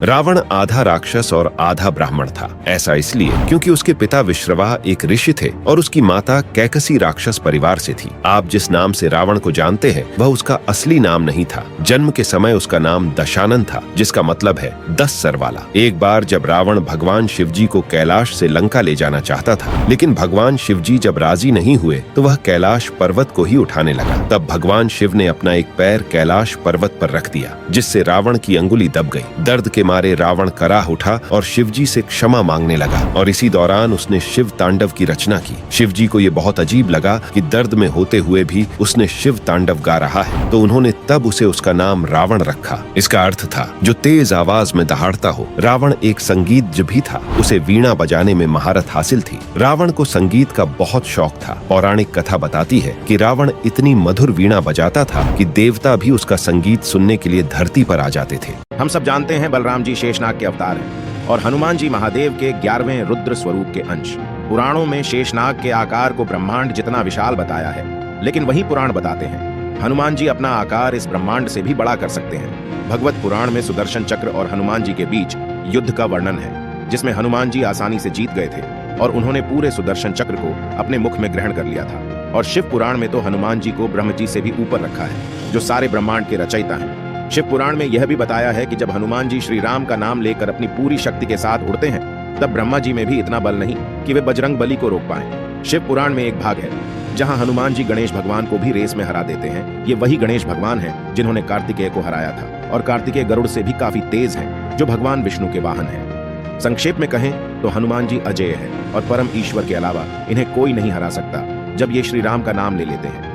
रावण आधा राक्षस और आधा ब्राह्मण था। ऐसा इसलिए क्योंकि उसके पिता विश्रवा एक ऋषि थे और उसकी माता कैकसी राक्षस परिवार से थी। आप जिस नाम से रावण को जानते हैं वह उसका असली नाम नहीं था। जन्म के समय उसका नाम दशानन था, जिसका मतलब है 10 सर वाला। एक बार जब रावण भगवान शिवजी को कैलाश से लंका ले जाना चाहता था, लेकिन भगवान शिवजी जब राजी नहीं हुए तो वह कैलाश पर्वत को ही उठाने लगा। तब भगवान शिव ने अपना एक पैर कैलाश पर्वत पर रख दिया, जिससे रावण की अंगुली दब गई। दर्द के मारे रावण कराह उठा और शिवजी से क्षमा मांगने लगा और इसी दौरान उसने शिव तांडव की रचना की। शिवजी को ये बहुत अजीब लगा कि दर्द में होते हुए भी उसने शिव तांडव गा रहा है, तो उन्होंने तब उसे उसका नाम रावण रखा। इसका अर्थ था जो तेज आवाज में दहाड़ता हो। रावण एक संगीतज्ञ भी था, उसे वीणा बजाने में महारत हासिल थी। रावण को संगीत का बहुत शौक था। पौराणिक कथा बताती है कि रावण इतनी मधुर वीणा बजाता था कि देवता भी उसका संगीत सुनने के लिए धरती पर आ जाते थे। हम सब जानते हैं बलराम जी शेषनाग के अवतार हैं और हनुमान जी महादेव के 11वें रुद्र स्वरूप के अंश। पुराणों में शेषनाग के आकार को ब्रह्मांड जितना विशाल बताया है, लेकिन वही पुराण बताते हैं हनुमान जी अपना आकार इस ब्रह्मांड से भी बड़ा कर सकते हैं। भगवत पुराण में सुदर्शन चक्र और हनुमान जी के बीच युद्ध का वर्णन है, जिसमें हनुमान जी आसानी से जीत गए थे और उन्होंने पूरे सुदर्शन चक्र को अपने मुख में ग्रहण कर लिया था। और शिव पुराण में तो हनुमान जी को ब्रह्म जी से भी ऊपर रखा है, जो सारे ब्रह्मांड के रचयिता हैं। शिव पुराण में यह भी बताया है कि जब हनुमान जी श्री राम का नाम लेकर अपनी पूरी शक्ति के साथ उड़ते हैं, तब ब्रह्मा जी में भी इतना बल नहीं कि वे बजरंग बली को रोक पाएं। शिव पुराण में एक भाग है जहां हनुमान जी गणेश भगवान को भी रेस में हरा देते हैं। ये वही गणेश भगवान हैं जिन्होंने कार्तिकेय को हराया था और कार्तिकेय गरुड़ से भी काफी तेज हैं, जो भगवान विष्णु के वाहन हैं। संक्षेप में कहें तो हनुमान जी अजेय है और परम ईश्वर के अलावा इन्हें कोई नहीं हरा सकता जब ये श्री राम का नाम ले लेते हैं।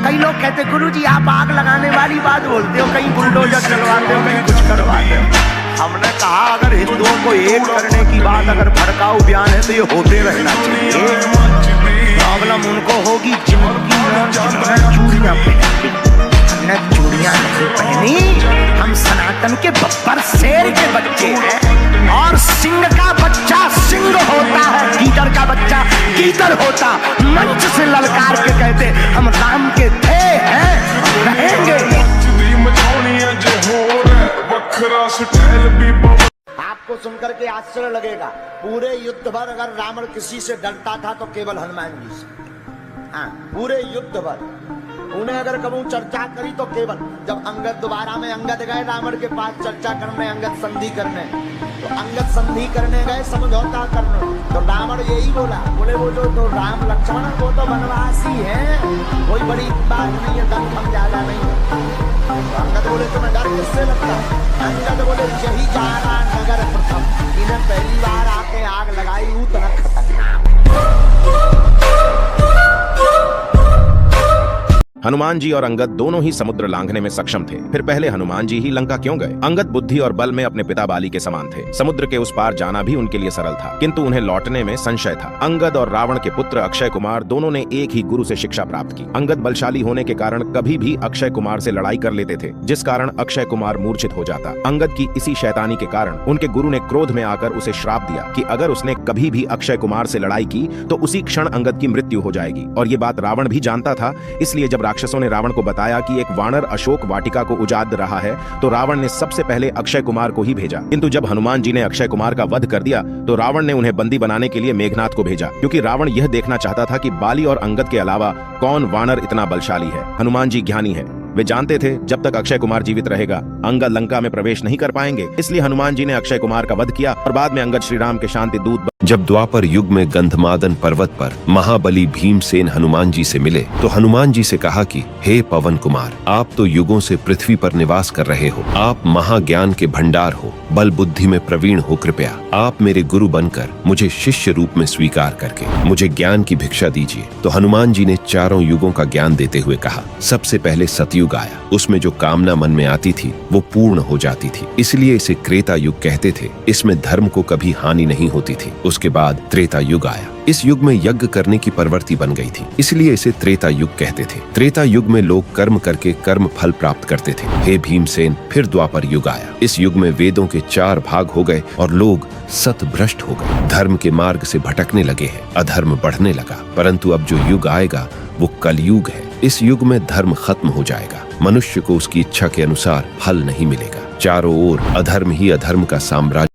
कई लोग कहते गुरुजी आप आग लगाने वाली बात बोलते हो, कहीं बुलडोजर चलवाते हो, कहीं कुछ करवाते हो। हमने कहा अगर हिंदुओं को एक करने की बात अगर भड़काऊ बयान है तो ये होते रहना चाहिए। प्रॉब्लम उनको होगी जिनकी चूड़ियां पहनी, हमने चूड़ियां नहीं पहनी। हम सनातन के बब्बर शेर के बच्चे हैं और सिंह का बच्चा सिंह होता है, कीचड़ का बच्चा कीचड़ होता। मंच से ललकार के कहते हम राम के थे हैं रहेंगे। आपको सुनकर के आश्चर्य लगेगा, पूरे युद्ध भर अगर रावण किसी से डरता था तो केवल हनुमान जी से। हाँ, पूरे युद्ध भर उन्हें अगर कभी चर्चा करी तो केवल जब अंगद दोबारा में अंगद गए रावण के पास चर्चा करने, अंगद संधि करने, तो अंगद संधि करने गए समझौता करने, तो रावण यही बोला, बोले वो जो तो राम लक्ष्मण वो तो वनवासी है, कोई बड़ी बात नहीं है, दम हम ज्यादा नहीं है। तो अंगद बोले तुम्हें डर किससे लगता है? अंगद बोले यही जा रहा नगर प्रथम, इन्हें पहली बार आके आग लगाई उतना खतरनाक। हनुमान जी और अंगद दोनों ही समुद्र लांघने में सक्षम थे। फिर पहले हनुमान जी ही लंका क्यों गए? अंगद बुद्धि और बल में अपने पिता बाली के समान थे। समुद्र के उस पार जाना भी उनके लिए सरल था, किंतु उन्हें लौटने में संशय था। अंगद और रावण के पुत्र अक्षय कुमार दोनों ने एक ही गुरु से शिक्षा प्राप्त की। अंगद बलशाली होने के कारण कभी भी अक्षय कुमार से लड़ाई कर लेते थे, जिस कारण अक्षय कुमार मूर्छित हो जाता। अंगद की इसी शैतानी के कारण उनके गुरु ने क्रोध में आकर उसे श्राप दिया कि अगर उसने कभी भी अक्षय कुमार से लड़ाई की तो उसी क्षण अंगद की मृत्यु हो जाएगी। और ये बात रावण भी जानता था, इसलिए जब राक्षसों ने रावण को बताया कि एक वानर अशोक वाटिका को उजाड़ रहा है, तो रावण ने सबसे पहले अक्षय कुमार को ही भेजा। किंतु जब हनुमान जी ने अक्षय कुमार का वध कर दिया तो रावण ने उन्हें बंदी बनाने के लिए मेघनाथ को भेजा, क्योंकि रावण यह देखना चाहता था कि बाली और अंगद के अलावा कौन वानर इतना बलशाली है। हनुमान जी ज्ञानी है, वे जानते थे जब तक अक्षय कुमार जीवित रहेगा अंगद लंका में प्रवेश नहीं कर पाएंगे, इसलिए हनुमान जी ने अक्षय कुमार का वध किया और बाद में अंगद श्री राम के शांति दूत। जब द्वापर युग में गंधमादन पर्वत पर महाबली भीमसेन हनुमान जी से मिले तो हनुमान जी से कहा कि हे पवन कुमार, आप तो युगों से पृथ्वी पर निवास कर रहे हो, आप महाज्ञान के भंडार हो, बल बुद्धि में प्रवीण हो, कृपया आप मेरे गुरु बनकर मुझे शिष्य रूप में स्वीकार करके मुझे ज्ञान की भिक्षा दीजिए। तो हनुमान जी ने चारों युगों का ज्ञान देते हुए कहा, सबसे पहले सतयुग आया, उसमें जो कामना मन में आती थी वो पूर्ण हो जाती थी, इसलिए इसे त्रेता युग कहते थे। इसमें धर्म को कभी हानि नहीं होती थी। उसके बाद त्रेता युग आया, इस युग में यज्ञ करने की प्रवृत्ति बन गई थी, इसलिए इसे त्रेता युग कहते थे। त्रेता युग में लोग कर्म करके कर्म फल प्राप्त करते थे। हे भीमसेन, फिर द्वापर युग आया, इस युग में वेदों के 4 भाग हो गए और लोग सतभ्रष्ट हो गए, धर्म के मार्ग से भटकने लगे हैं, अधर्म बढ़ने लगा। परंतु अब जो युग आएगा वो कलयुग है। इस युग में धर्म खत्म हो जाएगा, मनुष्य को उसकी इच्छा के अनुसार फल नहीं मिलेगा। चारों ओर अधर्म ही अधर्म का साम्राज्य